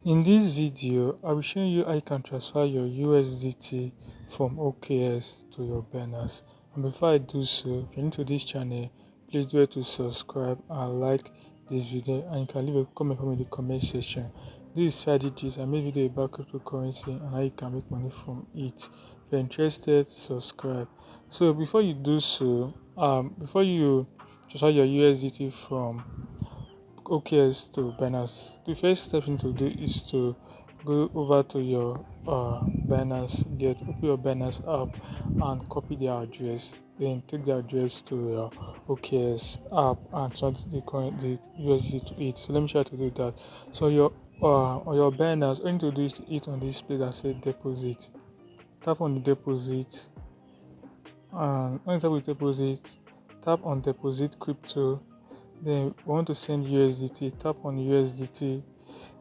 In this video, I will show you how you can transfer your USDT from OKX to your Binance. And before I do so, if you're new to this channel, please do it to subscribe and like this video, and you can leave a comment for me in the comment section. This is 5DGs. I made video about cryptocurrency and how you can make money from it. If you're interested, subscribe. So before you do so, before you transfer your USDT from OKX to Binance, the first step you need to do is to go over to your Binance, open your Binance app and copy the address. Then take the address to your OKX app and transfer the USD to it. So let me try to do that. So your on your Binance, all you need to do is to hit on this place that says deposit. Tap on the deposit, and when you tap on deposit, tap on deposit crypto. Then we want to send USDT, tap on USDT,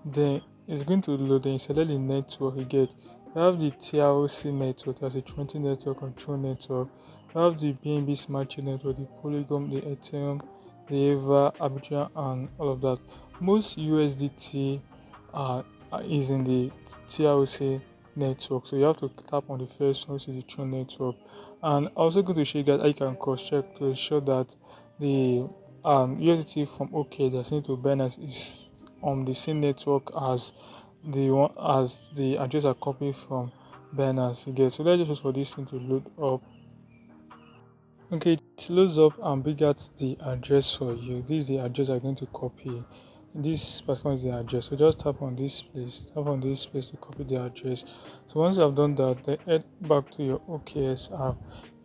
then it's going to load. Then you select the network you get. We have the TROC network, that's a 20 network control network. We have the BNB Smart Chain network, the Polygon, the Ethereum, the Eva, Arbitrum, and all of that. Most USDT is in the TROC network, so you have to tap on the first one, which is the True network. And also going to show you guys how you can cross check to ensure that the USDT from OK that's sent to Binance is on the same network as the address are copied from Binance. You get, so let's just wait for this thing to load up. Okay, it loads up and bring out the address for you. This is the address I'm going to copy. This particular is the address. So just tap on this place. Tap on this place to copy the address. So once you have done that, then head back to your OKX app.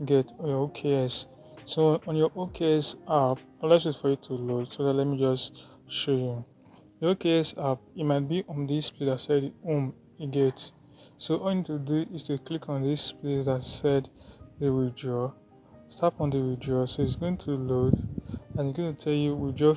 Get your OKX. So on your OKX app, let's wait for it to load. So that let me just show you. The OKX app, it might be on this place that said home. You get. So all you need to do is to click on this place that said the withdraw. Tap on the withdraw, so it's going to load and it's going to tell you withdraw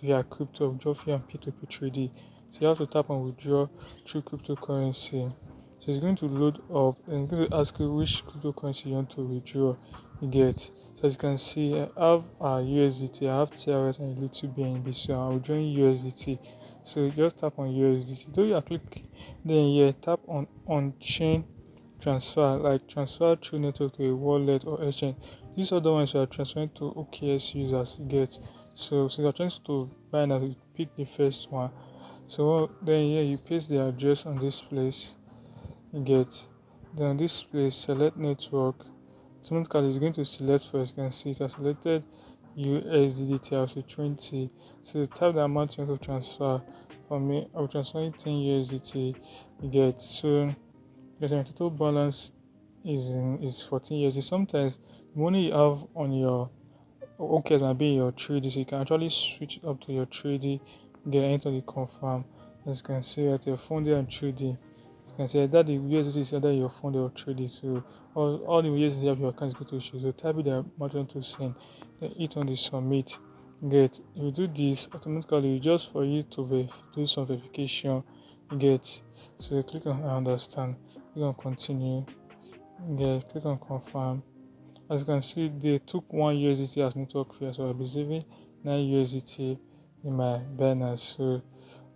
via crypto, withdraw via P2P trading. So you have to tap on withdraw through cryptocurrency. So it's going to load up and it's going to ask you which cryptocurrency you want to withdraw. You get. So as you can see, I have USDT, I have TRS and a little BNB, so I'm withdrawing USDT. So just tap on USDT. Though you are clicking, then tap on chain transfer, like transfer through network to a wallet or exchange. These other ones you are transferring to OKX users. You get. So you're trying to Binance, you pick the first one. So then you paste the address on this place. You get. Then on this place, select network. Automatically it's going to select first. You can see it has selected USDT as a 20. So type the amount you want to transfer. For me, I'll transfer 10 USDT. You get. So because your total balance is 14 USDT. Sometimes the money you have on your OKX might be in your trade, so you can actually switch it up to your trading, get into the confirm. As you can see at your funding and trading. As you can see that the USDT is either your fund or trading. So all the USDT you have your account is going to show. So type in the amount you want to send, then hit on the submit. Get. If you do this automatically, just for you to do some verification. Get. So you click on I understand, click on continue, click on confirm. As you can see, they took 1 USDT as network fee, so I'll be saving 9 USDT in my Binance. So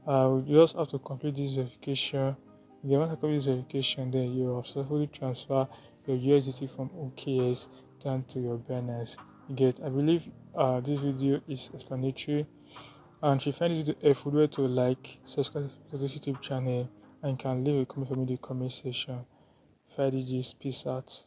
I will just have to complete this verification. If you want to complete this verification, then you will successfully transfer your USDT from OKX down to your Binance. Get. I believe this video is explanatory, and if you find this video helpful, do to like, subscribe to this YouTube channel, and you can leave a comment for me in the comment section. 5DGs, peace out.